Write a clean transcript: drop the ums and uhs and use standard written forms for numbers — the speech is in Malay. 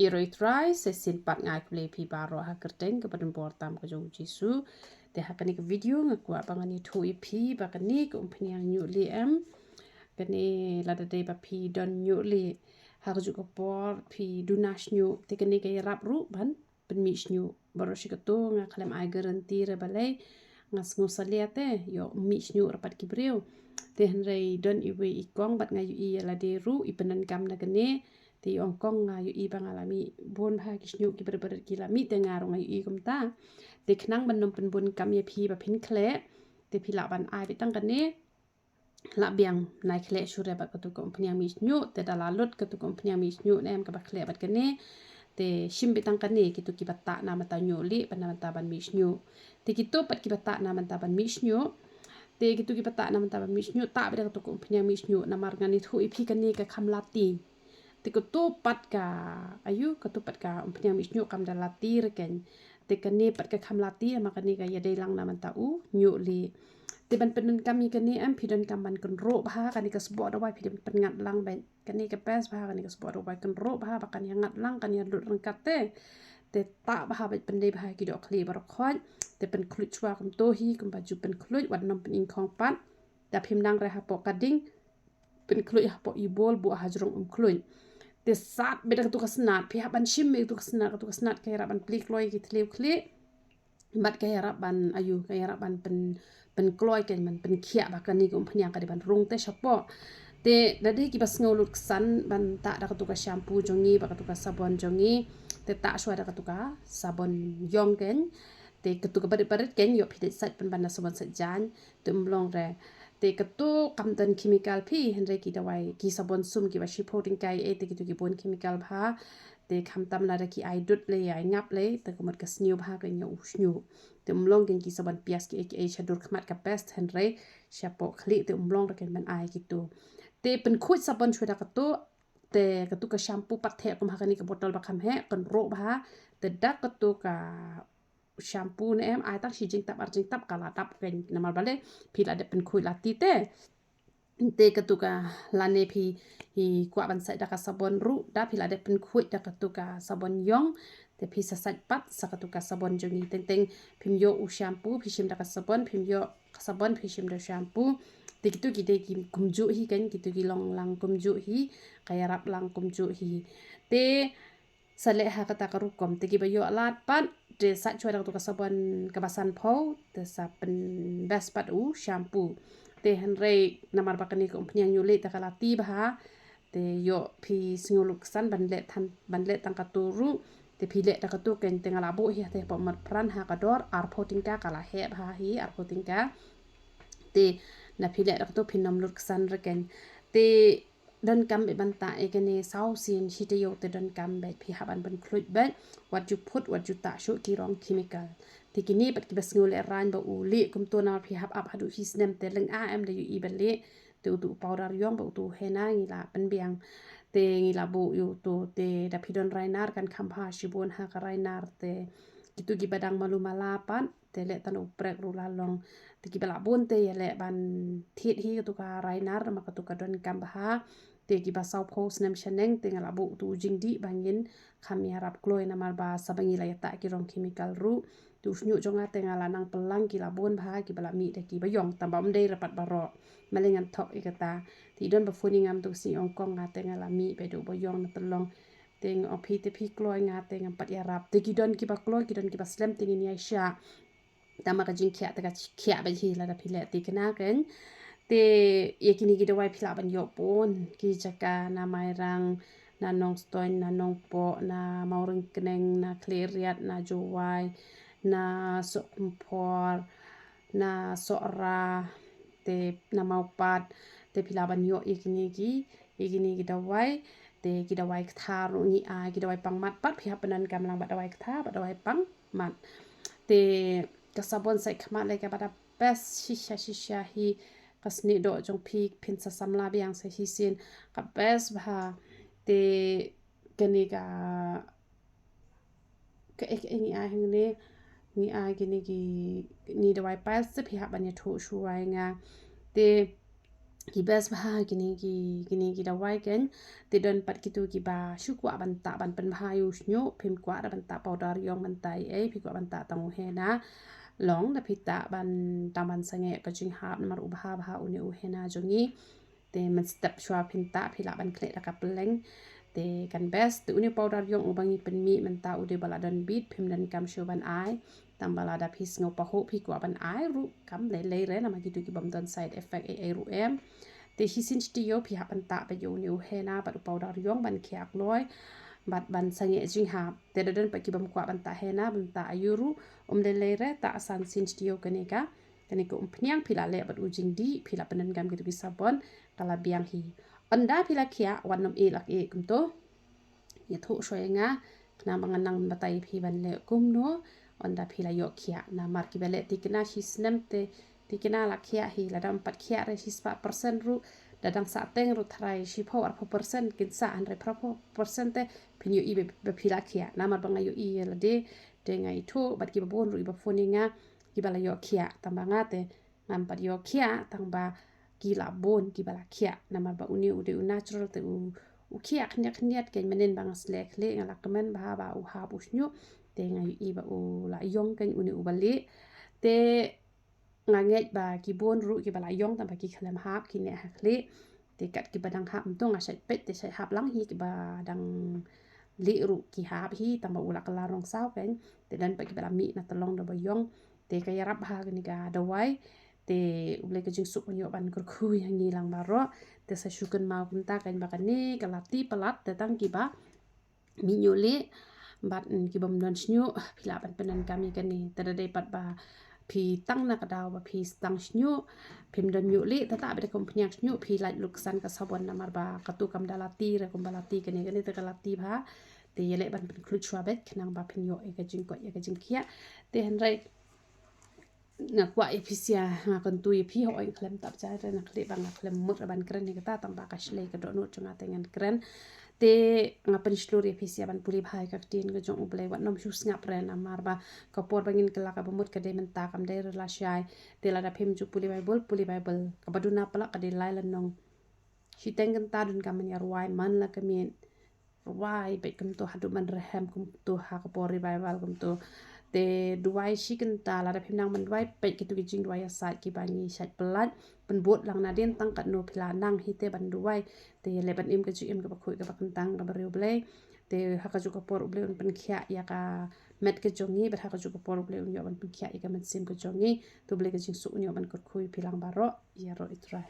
Iroi try sesin pat ngai play pi baro ha kerteng ke padun portam ke jong jisu te ha kani ke video ngakwa bangani thu pi bakani ke Umphniang Ñiuhlieh kani lada day ba pi don Ñiuhlieh hajuh ke por pi duna shñiuh te kani ke rap ru ban pynmih shñiuh baro shikato nga kalem ai garanti re balai ngas ngusalia te yo mi shñiuh rapat kibreu te henrei don iwe ikong bat ngayu i lade ru i penan kam na kani ti ongkong ngayu i bangalami bon ha ki shñiuh ki ber ki lami te ngarong ngayu i kumta te knang benom pen bon kam ye pi ba phin khle te pila ban ai betang kani la biang nai khle shure bat katu ko Umphniang mi shñiuh te dalalot katu ko Umphniang mi shñiuh nem ka ba khle bat kani te shim betang kani kitu ki bata na mata Ñiuhlieh ban mata ban mi shñiuh te kitu pat ki bata na mata ban mi shñiuh te kitu ki bata na mata ban mi shñiuh ta beda katu ko Umphniang mi shñiuh na mar ngani thu ipi kani ka khamlati te ketupat ka ayu ketupat ka Umphniang mi shñiuh kam dalati reken te kani pat ka khamlati makani ka ya dei lang na manta u Ñiuhlieh te ban penun kami kani am pidon kamban kan ro bha kani ka sbo do bai pidon pengat lang ben kani ka pes bha kani ka sbo do bai kan ro bha bakan yang ngat lang kan ya lut rengkat te ta bha bet pendai bha ki do kli bar khoj te pen khluj chwa kum to hi kum baju pen khluj wat nom pen in khong pat da phim nang re ha po kading pen khluj ha po i bol bu ha jrong khluj te sat beda tu kasnat pi ha ban shim me tu kasnat ke ra ban plik loi ki tlew kli bat ke ra ban ayu ke ra ban pen kloi ken man pen khia ba kan ni ko Umphniang ka di ban rung te shapo te dadi ki bas ngoluk san ban ta da ka tu ka shampoo jongi ba ka tu ka sabon jongi te ta shwa da ka tu ka sabon yong ken te ka tu ka barit ken yo phi sat pen ban na sabon sat jan te mlong re te ka tu kam dan chemical phi henre ki dawai ki sabon sum ki ba shi photing kai e te ki tu ki bon chemical bha te kham tam la ki ai dut le ai ngap le te ko mat ka shñiuh bha ka shñiuh te mlong ken ki saban pias ki e chadur khmat ka best henre shapo khli te mlong ra ken ban ai ki tu te pen khuj saban chhuda ka tu te ka tu ka shampoo pat the kum ha ka ni ka botol ba kham he kan ro bha te dak ka tu ka shampoo ne em ai tak shi jing tap ar jing tap kala tap ken namal bale phila de pen khuj la ti te ka tu ka lane phi hi kwa ban sai da ka sabon ru da phila de pen khuj da ka tu ka sabon yong te phi sa sat pat sa ka tu ka sabon jongi teng teng phim yo u shampoo phi shim da ka sabon phim yo sabon phi shim da shampoo te kitu ki de ki kumju hi kan kitu ki long lang kumju hi kaya rap lang kumju hi te sale ha kata ka rukom te ki ba yo lat pat te sa chwa da ka tu ka sabon ka basan pho te sa pen best pat u shampoo te henrei namar bakani ko Umphniang Ñiuhlieh ta kala ti bha te yo phi singoluk san ban le tang ka turu te phi le ta ka tu ken te ngala bo hi te pa mat pran ha ka dor ar photingka kala he bha hi ar photingka te na phi le ta ka tu phi nom luk san reken te don kam be ban ta e kene sau sin hi te yo te don kam be phi ha ban ban khluj be what you put what you ta shu ki rong chemical te kini pat ki bas ngole ran ba u le kum to na phi hap ap hadu his nem te leng a em de yu i bele te tu powder yong ba tu hena ngi la pan biang te ngi la bu yu tu te da phi don rainar kan kham pha shibon ha ka rainar te kitu gi badang malu malapan te le tan uprek ru la long te ki bala bon te le ban thit hi tu ka rainar ma ka tu ka don kam ha te ki ba sau post nem sheneng te ngala bu tu jingdi bangin kham ya rap kloi na mal ba sabangi la ta ki rong chemical ru tu shñiuh jonga te ngala nang pelang ki la bon bha ki bala mi de ki ba yong tam bam de rapat baro malengan thok ikata ti don ba funi ngam tu si ong kong nga te ngala mi be do ba yong na telong teng opi te pi kloi nga te ngam pat ya rap te ki don ki ba kloi ki don ki ba slem ting ni aisha tama ka jing khia te ka khia ba hi la da phi le ti kana ken te ye kini ki dawai phila ban yo pon ki jaka na mai rang na nong stoin na nong po na maureng keneng na kleriat na jowai na sok mpor na sora te na maupat te phila ban yo ikini ki dawai te ki dawai tharu ni a ki dawai pangmat pat phi hapanan kamlang ba dawai tha ba dawai pang mat te kasabon sai khmat le ka bada best shisha hi kasni do jong phi phin sa samla biang sa hi sin ka best bha te kani ka ni a hne ni a gini ki ni dawai pas se phi haban ya thu shuai nga te Kibas bah gini dawai kan tidon pat kitu kiba syukwa banta ban pen hajuh shñiuh phim kwa da banta powder yong bantai phikwa banta tangu hena long da pita ban taman sange ka jing hab mar ubha bha uni hena jongi te man step shwa pinta phila ban kle da kapeleng te kan best te uni powder yong ubangi pynmih menta ude baladan bit phim dan kam show ban ai tambala da phis ngo paho phikwa ban ai ru kam le re na ma gitu ki bam don side effect ru em te hisin stio phi hapan ta ba yo Ñiuhlieh na ba powder yong ban khiak loi bat ban sange jing ha te den pa ki bam kwa ban ta hena ban ta ayuru le re ta san sin stio kaneka kaneka Umphniang phila le bat ujing di phila panen gam gitu sabon kala biang hi anda phila khia wanom e lak e kumto ya tho shoyenga na banganang batai phi ban le kumno anda phila yo khia na mar ki bele tikna hisnem te tikina la khia hi la dam pat khia re 4% ru dadang sa teng ru thrai shi phawar % kin sa an re % te pinyo i be phila khia na mar banga yo i la de ngai tho bat ki bon ru ba foninga ki bala yo khia tambanga te ngam pat yo khia tangba ki la bon ki bala khia na mar ba uni ude natural te u khia khniat ken menen bang slek le ngala kemen ba ba u ha bu shñiuh te ngai i ba u la yong ken uni u bali te nganget ba ki bon ru ki bala yong tam ba ki khlem hap ki ne hakle te kat ki badang hap mto nga sai pet te sai hap lang hi ki ba dang li ru ki hap hi tam ba ula kala rong sau ken te dan pa ki bala mi na talong da ba yong te ka yarap ha ni ga dawai te uble ka jing sup yo ban kur khu yang ni lang baro te sa syuken mau kunta kan ba kan ni kalati pelat te tang ki ba mi Ñiuhlieh bat ki bam don shñiuh phila ban penan kami kan ni te dai pat ba phi tang na ka daw ba phi tang shñiuh phim don Ñiuhlieh ta be kom phnyang shñiuh phi lai luksan ka sabon na mar ba ka tu kam dalati re kom balati kan ni te kalati ba te yele ban pen klut shwa bet knang ba phin yo e ka jing ko e ka jing khia te han rai na kwa episia nga kon tu phi ho en klem tap cha re na khle bang klem mut ban kren ni ka ta ba ka shle ka do no chunga tengan kren te nga pen shlori episia ban puli bhai ka tin ga jong uble wat nom shus ngap ren amar ba ka por bangin kala ka bumut ka de men ta kam de la shai te la da phim ju puli bible ka baduna pala ka de lai lan nong shi tengan ta dun ka men yar wai man la ka min wai be kum to hadu man rehem kum to ha ka por revival kum to te duai shikin ta la da phim nang man duai pe ki tu ki jing duai sa ki ba ni shat pelat pen bot lang na den tang kat no phila nang hi te ban duai te le ban im ka ju im ka ba khoi ka ba kan tang ka ba reu ble te ha ka ju ka por ble un pen khia ya ka met ka jongi ba ha ka ju ka por ble un yo ban pen khia ya ka met sim ka jongi tu ble ka jing su un yo ban kur khoi philang baro ya ro itrai